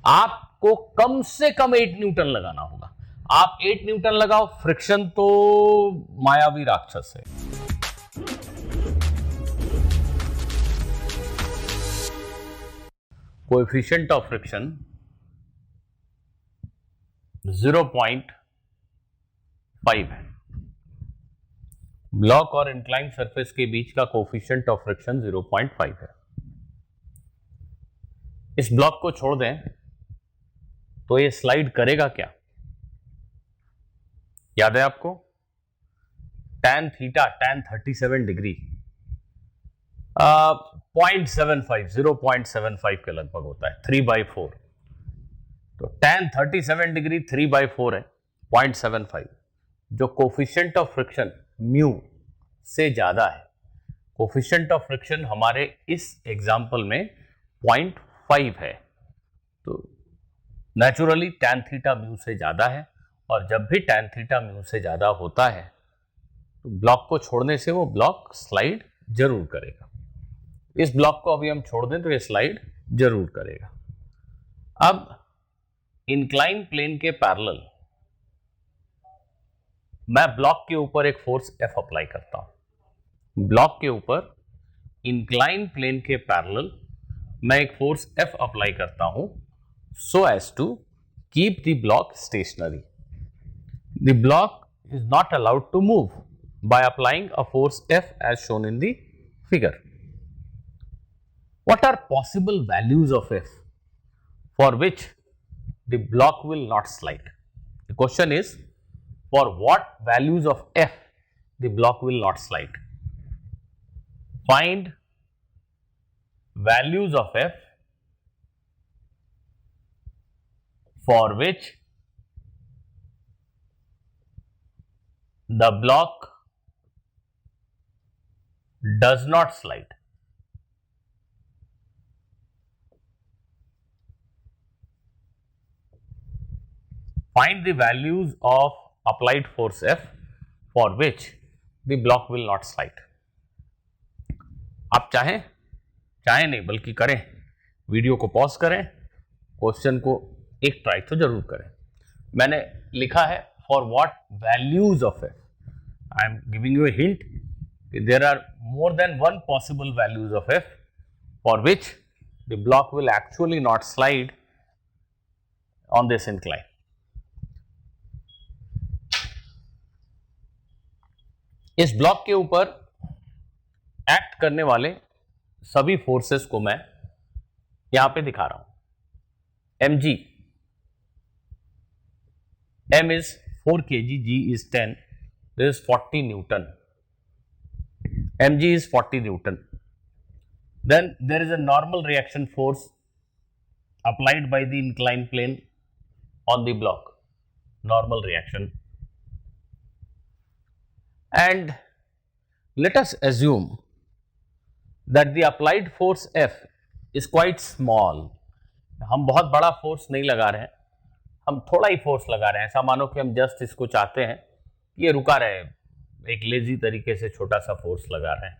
आपको कम से कम 8 न्यूटन लगाना होगा। आप 8 न्यूटन लगाओ, फ्रिक्शन तो मायावी राक्षस है। कोएफिशिएंट ऑफ फ्रिक्शन 0.5 है। ब्लॉक और इंक्लाइन सरफेस के बीच का कोएफिशिएंट ऑफ फ्रिक्शन 0.5 है। इस ब्लॉक को छोड़ दें तो ये स्लाइड करेगा क्या? याद है आपको? tan थीटा, tan 37 डिग्री 0.75 के लगभग होता है, 3/4। तो tan 37 डिग्री 3/4 है, 0.75। जो कोफिशिएंट ऑफ फ्रिक्शन म्यू से ज्यादा है, कोफिशिएंट ऑफ फ्रिक्शन हमारे इस एग्जाम्पल में 0.5 है, तो नेचुरली tan थीटा म्यू से ज्यादा है, और जब भी tan थीटा म्यू से ज्यादा होता है तो ब्लॉक को छोड़ने से वो ब्लॉक स्लाइड जरूर करेगा। इस ब्लॉक को अभी हम छोड़ दें तो ये स्लाइड जरूर करेगा। अब इंक्लाइन प्लेन के पैरेलल मैं ब्लॉक के ऊपर एक फोर्स F अप्लाई करता हूं। ब्लॉक के ऊपर इंक्लाइन प्लेन के पैरेलल मैं एक फोर्स F अप्लाई करता हूं so as to keep the block stationary. The block is not allowed to move by applying a force F as shown in the figure. What are possible values of F for which the block will not slide? The question is, for what values of F the block will not slide? Find values of F for which the block does not slide. Find the values of applied force F for which the block will not slide. आप चाहें नहीं बल्कि करें, video को pause करें, question को एक try तो जरूर करें। मैंने लिखा है for what values of F. I am giving you a hint, there are more than one possible values of F for which the block will actually not slide on this incline. इस block के ऊपर act करने वाले सभी forces को मैं यहां पे दिखा रहा हूं। mg, m is 4 kg, g is 10, this is 40 Newton. mg is 40 Newton. Then there is a normal reaction force applied by the inclined plane on the block, normal reaction. And let us assume that the applied force F is quite small. हम बहुत बड़ा force नहीं लगा रहे हैं, हम थोड़ा ही force लगा रहे हैं। ऐसा मानो कि हम जस्ट इसको चाहते हैं कि ये रुका रहे, एक लेजी तरीके से छोटा सा फोर्स लगा रहे हैं,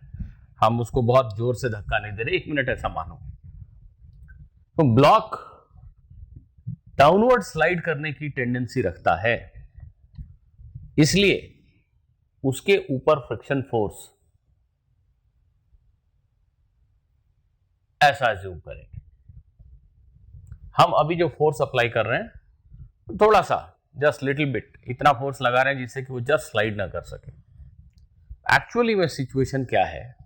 हम उसको बहुत जोर से धक्का नहीं दे रहे, 1 मिनट ऐसा मानो। तो ब्लॉक डाउनवर्ड स्लाइड करने की टेंडेंसी रखता है, इसलिए उसके ऊपर फ्रिक्शन फोर्स ऐसा अज्यूम करेंगे। हम अभी जो फोर्स अप्लाई कर रहे हैं थोड़ा सा, जस्ट लिटिल बिट, इतना फोर्स लगा रहे हैं जिससे कि वो जस्ट स्लाइड ना कर सके। एक्चुअली में सिचुएशन क्या है,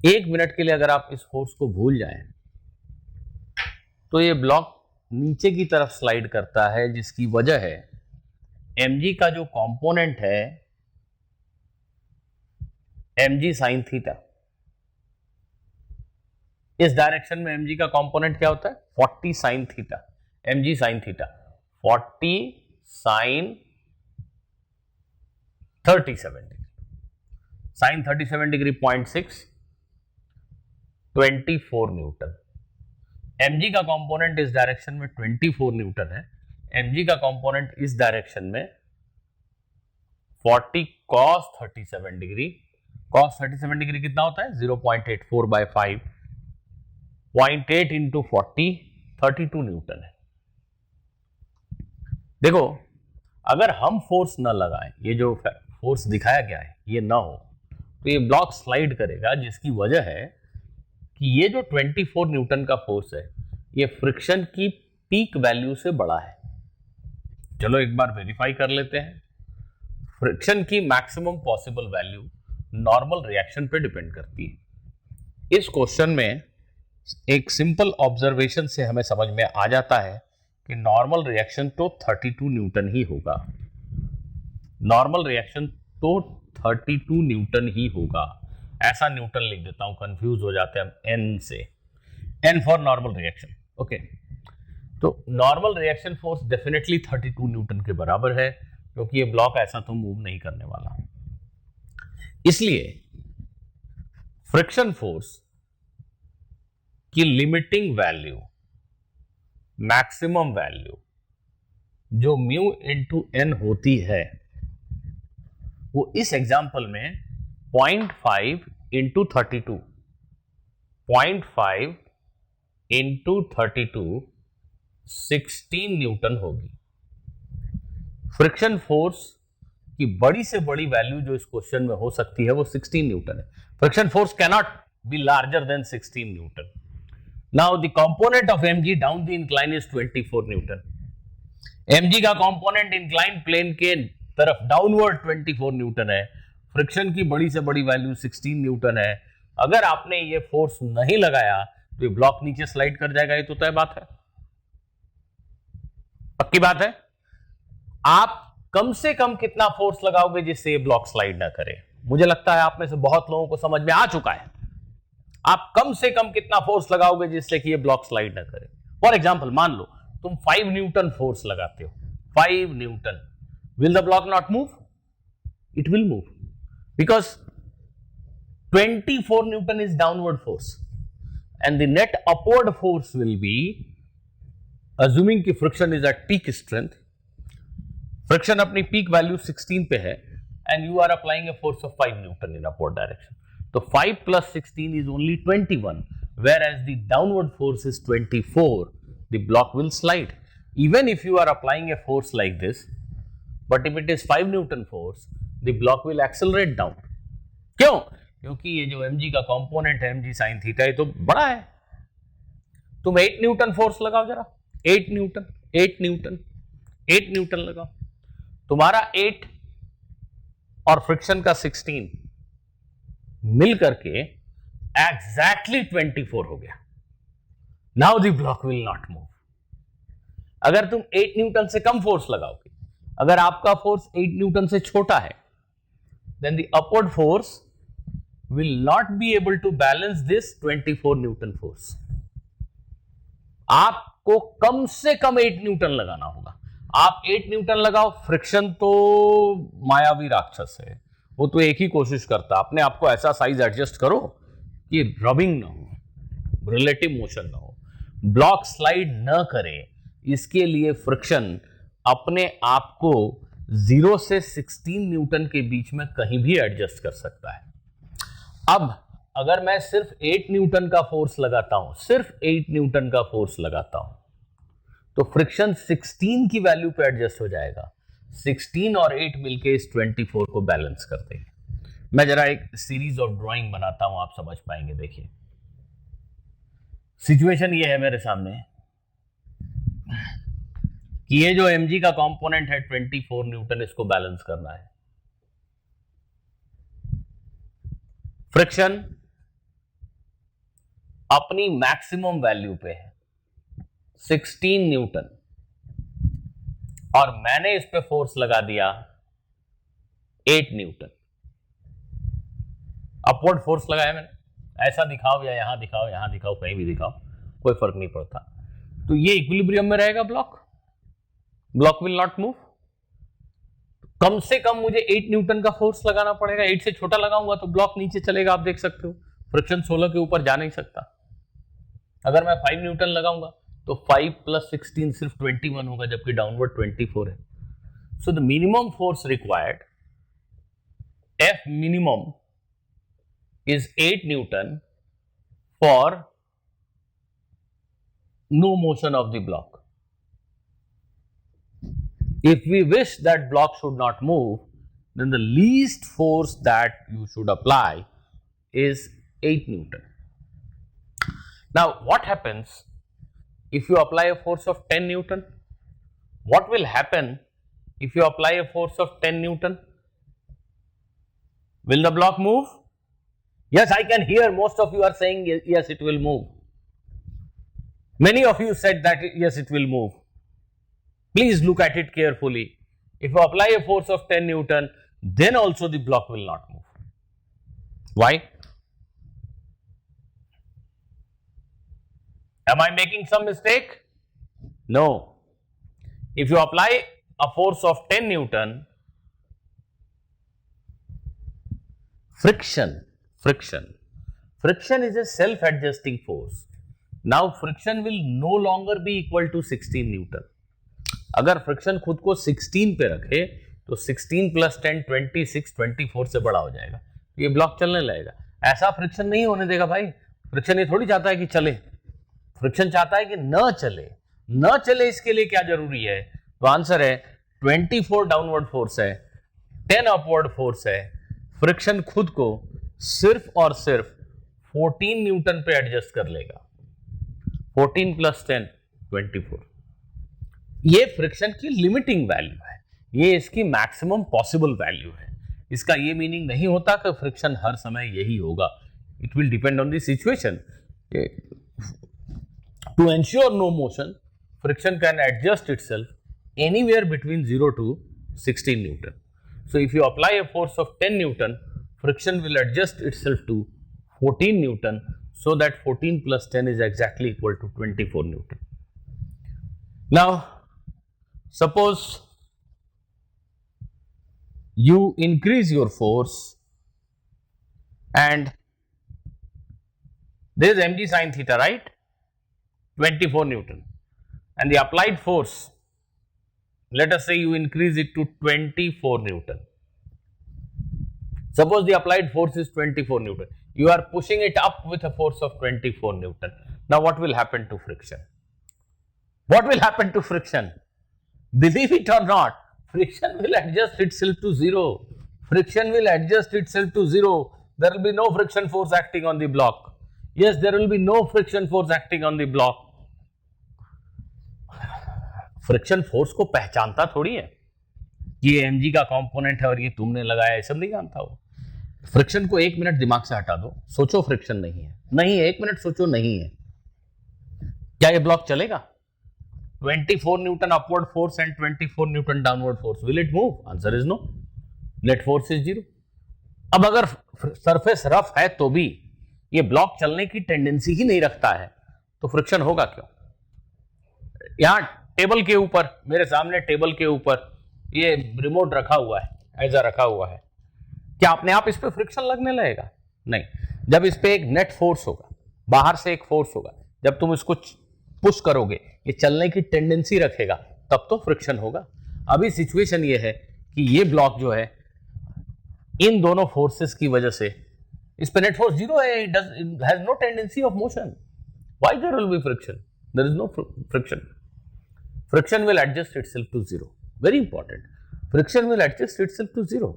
1 मिनट के लिए अगर आप इस फोर्स को भूल जाएं तो ये ब्लॉक नीचे की तरफ स्लाइड करता है, जिसकी वजह है mg का जो कंपोनेंट है mg साइन थीटा। इस डायरेक्शन में mg का कंपोनेंट क्या होता है, 40 sine theta, mg sine theta 40 sine 37 degree, sine 37 degree 0.6, 24 newton. mg का कंपोनेंट इस डायरेक्शन में 24 न्यूटन है, mg का कंपोनेंट इस डायरेक्शन में 40 cos 37 डिग्री, cos 37 डिग्री कितना होता है 0.84/5, 0.8 इंटू 40, 32 न्यूटन है। देखो, अगर हम फोर्स न लगाएं, ये जो फोर्स दिखाया गया है ये ना हो, तो ये ब्लॉक स्लाइड करेगा, जिसकी वजह है कि ये जो 24 न्यूटन का फोर्स है ये फ्रिक्शन की पीक वैल्यू से बड़ा है। चलो एक बार वेरीफाई कर लेते हैं। फ्रिक्शन की maximum possible value normal reaction पे डिपेंड करती है। इस क्वेश्चन में एक सिंपल ऑब्जर्वेशन से हमें समझ में आ जाता है कि नॉर्मल रिएक्शन तो 32 न्यूटन ही होगा। नॉर्मल रिएक्शन तो 32 न्यूटन ही होगा। ऐसा न्यूटन लिख देता हूं, कंफ्यूज हो जाते हैं हम एन से। N for normal reaction. Okay, तो normal reaction force definitely 32 newton के बराबर है, क्योंकि ये ब्लॉक ऐसा तो मूव नहीं करने वाला। इसलिए फ्रिक्शन फोर्स की लिमिटिंग वैल्यू, मैक्सिमम वैल्यू जो म्यू इंटू एन होती है, वो इस एग्जाम्पल में 0.5 इंटू 32, 0.5 इंटू 32 16 न्यूटन होगी। फ्रिक्शन फोर्स की बड़ी से बड़ी वैल्यू जो इस क्वेश्चन में हो सकती है वो 16 न्यूटन है। Friction force cannot be larger than 16 Newton. Now the component of mg down the incline is 24 newton. mg का कंपोनेंट इंक्लाइन प्लेन के तरफ डाउनवर्ड 24 न्यूटन है। फ्रिक्शन की बड़ी से बड़ी वैल्यू 16 न्यूटन है। अगर आपने ये फोर्स नहीं लगाया तो ये ब्लॉक नीचे स्लाइड कर जाएगा, ये तो तय बात है, पक्की बात है। आप कम से कम कितना फोर्स लगाओगे जिससे ये ब्लॉक स्लाइड ना करे? मुझे लगता है आप में से बहुत लोगों को समझ में आ चुका है। आप कम से कम कितना फोर्स लगाओगे जिससे कि ये ब्लॉक स्लाइड ना करे? फॉर एग्जाम्पल, मान लो तुम 5 न्यूटन फोर्स लगाते हो, 5 Newton, will the block not move? It will move because 24 Newton is downward force and the net upward force will be, assuming कि friction is at peak strength, friction अपनी peak value 16 पे है and you are applying a force of 5 Newton in upward direction. तो 5 plus 16 is only 21, whereas the downward force is 24. The block will slide. Even if you are applying a force like this, but if it is 5 Newton force, the block will accelerate down. क्यों? क्योंकि ये जो mg का component है mg sin theta, ये तो बड़ा है। तुम 8 न्यूटन फोर्स लगाओ जरा, 8 न्यूटन, 8 न्यूटन, 8 न्यूटन लगाओ। तुम्हारा 8 और फ्रिक्शन का 16 मिल करके एग्जैक्टली 24 हो गया। Now the block will not move. अगर तुम 8 न्यूटन से कम फोर्स लगाओगे, अगर आपका फोर्स 8 न्यूटन से छोटा है, then the upward force will not be able to balance this 24 Newton force. आपको कम से कम 8 न्यूटन लगाना होगा। आप 8 न्यूटन लगाओ, फ्रिक्शन तो मायावी राक्षस है, वो तो एक ही कोशिश करता, अपने आपको ऐसा साइज एडजस्ट करो कि रबिंग ना हो, रिलेटिव मोशन ना हो, ब्लॉक स्लाइड ना करे। इसके लिए फ्रिक्शन अपने आप को 0 से 16 न्यूटन के बीच में कहीं भी एडजस्ट कर सकता है। अब अगर मैं सिर्फ 8 न्यूटन का फोर्स लगाता हूं, सिर्फ 8 न्यूटन का फोर्स लगाता हूं, तो फ्रिक्शन 16 की वैल्यू पे एडजस्ट हो जाएगा। 16 और 8 मिलके इस 24 को बैलेंस कर देंगे। मैं जरा एक सीरीज ऑफ ड्राइंग बनाता हूं, आप समझ पाएंगे। देखिए, सिचुएशन ये है मेरे सामने कि ये जो mg का कंपोनेंट है 24 न्यूटन, इसको बैलेंस करना है। फ्रिक्शन अपनी मैक्सिमम वैल्यू पे है 16 न्यूटन, और मैंने इस पे फोर्स लगा दिया 8 न्यूटन। अपवर्ड फोर्स लगाया मैंने, ऐसा दिखाओ या यहां दिखाओ, यहां दिखाओ, कहीं भी दिखाओ, कोई फर्क नहीं पड़ता। तो ये इक्विलिब्रियम में रहेगा ब्लॉक विल नॉट मूव। कम से कम मुझे 8 न्यूटन का फोर्स लगाना पड़ेगा। 8 से छोटा लगाऊंगा तो ब्लॉक नीचे चलेगा, आप देख सकते हो, फ्रिक्शन 16 के ऊपर जा नहीं सकता। अगर मैं 5 न्यूटन लगाऊंगा तो 5 प्लस 16 सिर्फ 21 होगा, जबकि डाउनवर्ड 24 है। So the minimum force required, F minimum is 8 Newton for no motion of the block. If we wish that block should not move, then the least force that you should apply is 8 Newton. Now, what happens if you apply a force of 10 Newton? What will happen if you apply a force of 10 Newton? Will the block move? Yes, I can hear most of you are saying yes, it will move. Many of you said that yes, it will move. Please look at it carefully. If you apply a force of 10 Newton, then also the block will not move. Why? Am I making some mistake? No. If you apply a force of 10 Newton, friction is a self-adjusting force. Now friction will no longer be equal to 16 Newton. अगर friction खुद को 16 पे रखे तो 16 plus 10 26 24 से बड़ा हो जाएगा, ये ब्लॉक चलने लगेगा. ऐसा फ्रिक्शन नहीं होने देगा भाई. फ्रिक्शन ये थोड़ी चाहता है कि चले, फ्रिक्शन चाहता है कि न चले. न चले इसके लिए क्या जरूरी है? तो आंसर है 24 डाउनवर्ड फोर्स है, 10 अपवर्ड फोर्स है. फ्रिक्शन खुद को सिर्फ और सिर्फ 14 न्यूटन पे एडजस्ट कर लेगा. 14 प्लस 10 24. ये फ्रिक्शन की लिमिटिंग वैल्यू है, ये इसकी मैक्सिमम पॉसिबल वैल्यू है. इसका ये मीनिंग नहीं होता कि फ्रिक्शन हर समय यही होगा. It will depend on the situation. To ensure no motion, friction can adjust itself anywhere between 0 to 16 newton. So if you apply a force of 10 Newton, friction will adjust itself to 14 Newton, so that 14 plus 10 is exactly equal to 24 Newton. Now, suppose you increase your force and there is mg sin theta, right? 24 Newton, and the applied force, let us say you increase it to 24 Newton. Suppose the applied force is 24 Newton. You are pushing it up with a force of 24 Newton. Now what will happen to friction? What will happen to friction? Believe it or not, friction will adjust itself to 0. Friction will adjust itself to 0. There will be no friction force acting on the block. Yes, there will be no friction force acting on the block. Friction force को पहचानता थोड़ी है, ये mg का component है और ये तुमने लगाया, सब नहीं जानता वो. फ्रिक्शन को 1 मिनट दिमाग से हटा दो, सोचो फ्रिक्शन नहीं है. नहीं है, 1 मिनट सोचो नहीं है, क्या ये ब्लॉक चलेगा? 24 newton upward force and 24 newton downward force, will it move? Answer is no. Net force is 0. अब अगर सरफेस रफ है तो भी ये ब्लॉक चलने की टेंडेंसी ही नहीं रखता है, तो फ्रिक्शन होगा क्यों? यहां टेबल के ऊपर, मेरे सामने टेबल के ऊपर ये रिमोट रखा हुआ है, ऐसा रखा हुआ है, क्या अपने आप इस पे फ्रिक्शन लगने लगेगा? नहीं. जब इस पे एक नेट फोर्स होगा, बाहर से एक फोर्स होगा, जब तुम इसको पुश करोगे ये चलने की टेंडेंसी रखेगा, तब तो फ्रिक्शन होगा. अभी सिचुएशन ये है कि ये ब्लॉक जो है इन दोनों फोर्सेस की वजह से इस पे नेट फोर्स 0 है, it has no tendency of motion. Why there will be friction? There is no friction. Friction will adjust itself to 0. Very important. Friction will adjust itself to 0.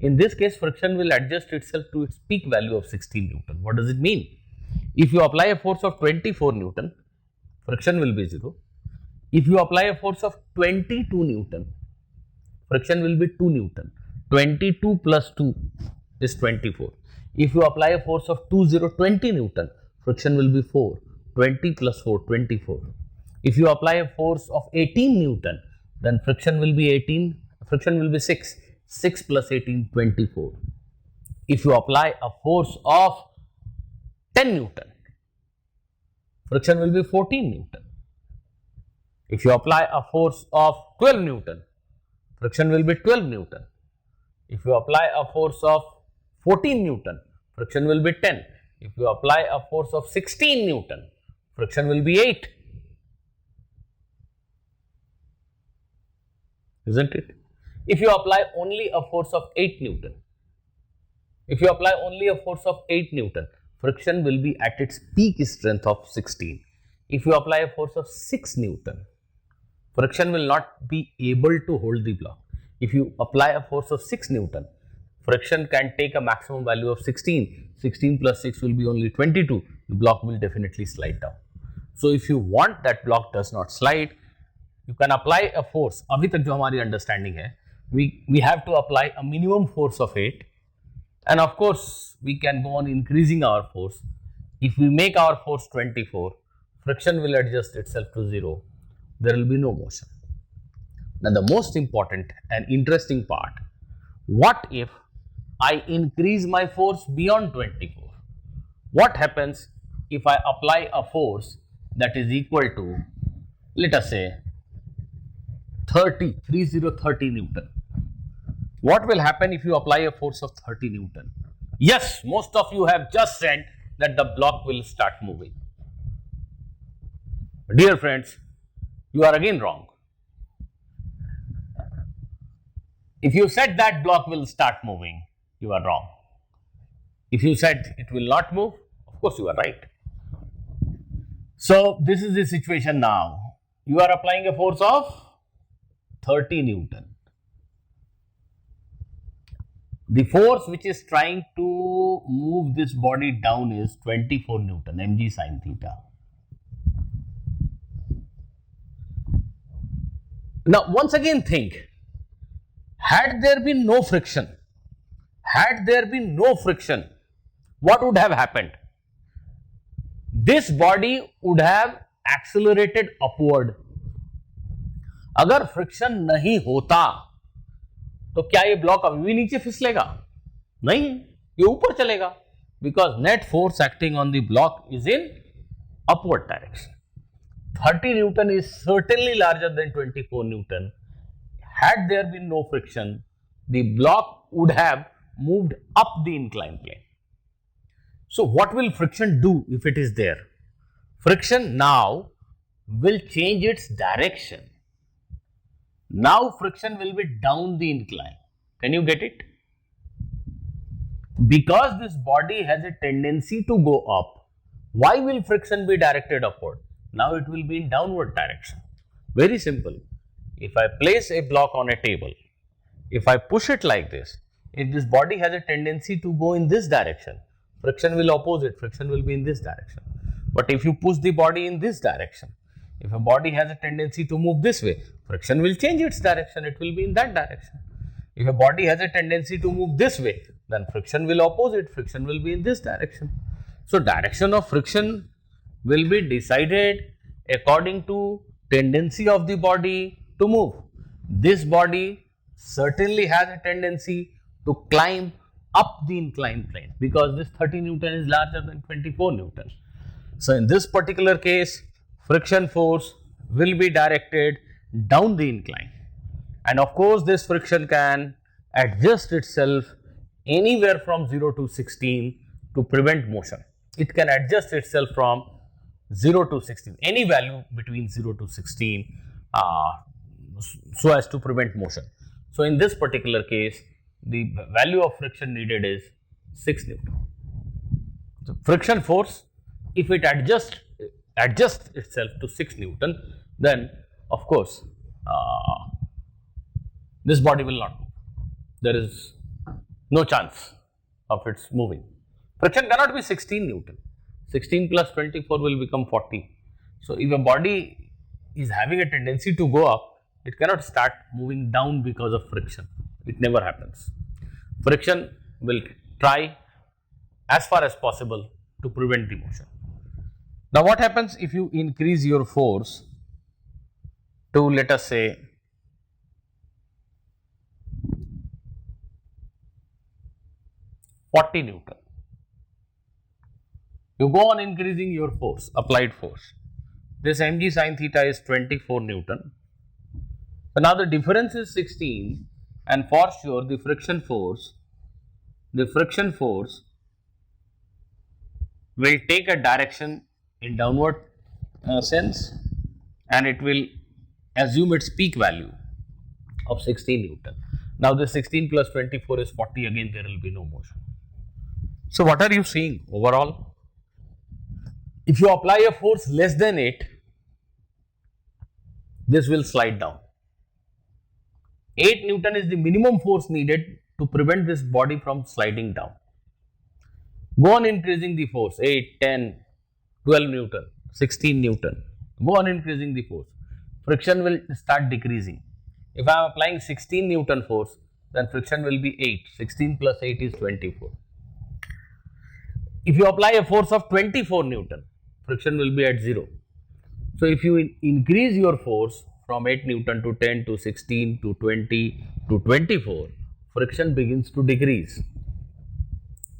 In this case, friction will adjust itself to its peak value of 16 Newton. What does it mean? If you apply a force of 24 Newton, friction will be 0. If you apply a force of 22 Newton, friction will be 2 Newton. 22 plus 2 is 24. If you apply a force of 20 Newton, friction will be 4. 20 plus 4, 24. If you apply a force of 18 Newton, then friction will be 6. 6 plus 18, 24. If you apply a force of 10 Newton, friction will be 14 Newton. If you apply a force of 12 Newton, friction will be 12 Newton. If you apply a force of 14 Newton, friction will be 10. If you apply a force of 16 Newton, friction will be 8. Isn't it? If you apply only a force of 8 Newton, friction will be at its peak strength of 16. If you apply a force of 6 Newton, friction will not be able to hold the block. If you apply a force of 6 Newton, friction can take a maximum value of 16. 16 plus 6 will be only 22. The block will definitely slide down. So if you want that block does not slide, you can apply a force. अभी तक जो हमारी understanding है, we have to apply a minimum force of 8, and of course we can go on increasing our force. If we make our force 24, friction will adjust itself to 0. There will be no motion. Now the most important and interesting part, what if I increase my force beyond 24? What happens if I apply a force that is equal to, let us say, 30 Newton? What will happen if you apply a force of 30 Newton? Yes, most of you have just said that the block will start moving. Dear friends, you are again wrong. If you said that block will start moving, you are wrong. If you said it will not move, of course you are right. So this is the situation now. You are applying a force of 30 Newton. The force which is trying to move this body down is 24 Newton, mg sin theta. Now once again think, had there been no friction, what would have happened? This body would have accelerated upward. अगर friction नहीं होता तो क्या ये block अभी भी नीचे फिसलेगा? नहीं, ये ऊपर चलेगा, because net force acting on the block is in upward direction. 30 Newton is certainly larger than 24 Newton. Had there been no friction, the block would have moved up the inclined plane. So what will friction do if it is there? Friction now will change its direction. Now friction will be down the incline. Can you get it? Because this body has a tendency to go up, why will friction be directed upward? Now it will be in downward direction. Very simple. If I place a block on a table, if I push it like this, if this body has a tendency to go in this direction, friction will oppose it, friction will be in this direction. But if you push the body in this direction, if a body has a tendency to move this way, friction will change its direction, it will be in that direction. If a body has a tendency to move this way, then friction will oppose it, friction will be in this direction. So direction of friction will be decided according to tendency of the body to move. This body certainly has a tendency to climb up the inclined plane because this 30 Newton is larger than 24 Newton. So in this particular case, friction force will be directed down the incline, and of course this friction can adjust itself anywhere from 0 to 16 to prevent motion. It can adjust itself from 0 to 16, any value between 0 to 16 so as to prevent motion. So in this particular case, the value of friction needed is 6 Newton. So friction force, if it adjusts itself to 6 Newton, then of course this body will not move. There is no chance of its moving. Friction cannot be 16 Newton. 16 plus 24 will become 40. So if a body is having a tendency to go up, it cannot start moving down because of friction. It never happens. Friction will try as far as possible to prevent the motion. Now what happens if you increase your force to, let us say, 40 Newton? You go on increasing your force, applied force. This mg sin theta is 24 Newton. So now the difference is 16, and for sure the friction force will take a direction in downward sense, and it will assume its peak value of 16 Newton. Now this 16 plus 24 is 40, again there will be no motion. So what are you seeing overall? If you apply a force less than 8, this will slide down. 8 Newton is the minimum force needed to prevent this body from sliding down. Go on increasing the force, 8, 10, 12 Newton, 16 Newton. Go on increasing the force. Friction will start decreasing. If I am applying 16 Newton force, then friction will be 8. 16 plus 8 is 24. If you apply a force of 24 Newton, friction will be at 0. So, if you increase your force from 8 Newton to 10 to 16 to 20 to 24, friction begins to decrease.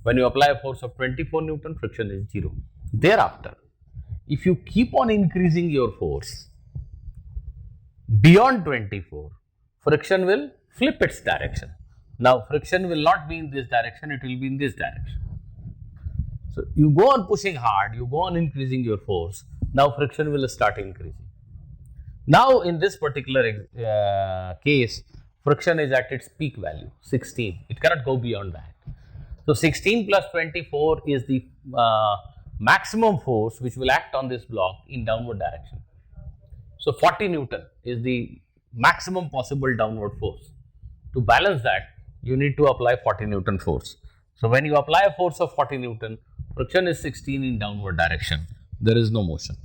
When you apply a force of 24 Newton, friction is 0. Thereafter, if you keep on increasing your force beyond 24, friction will flip its direction. Now, friction will not be in this direction, it will be in this direction. So, you go on pushing hard, you go on increasing your force, now friction will start increasing. Now, in this particular case, friction is at its peak value, 16. It cannot go beyond that. So, 16 plus 24 is the maximum force which will act on this block in downward direction. So, 40 Newton is the maximum possible downward force. To balance that, you need to apply 40 Newton force. So, when you apply a force of 40 Newton, friction is 16 in downward direction. There is no motion.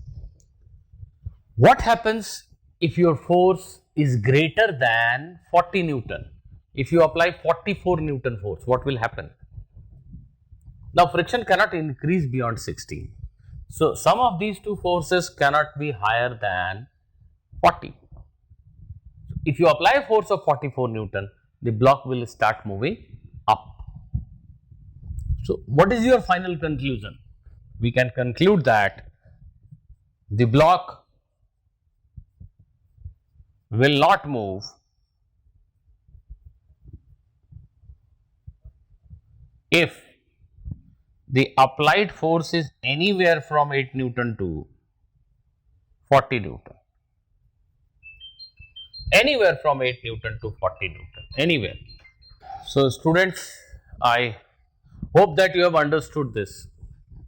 What happens if your force is greater than 40 Newton? If you apply 44 Newton force, what will happen? Now, friction cannot increase beyond 16. So, sum of these two forces cannot be higher than 40. If you apply a force of 44 Newton, the block will start moving up. So, what is your final conclusion? We can conclude that the block will not move if the applied force is anywhere from 8 Newton to 40 Newton. Anywhere from 8 Newton to 40 Newton, anywhere. So, students, I hope that you have understood this.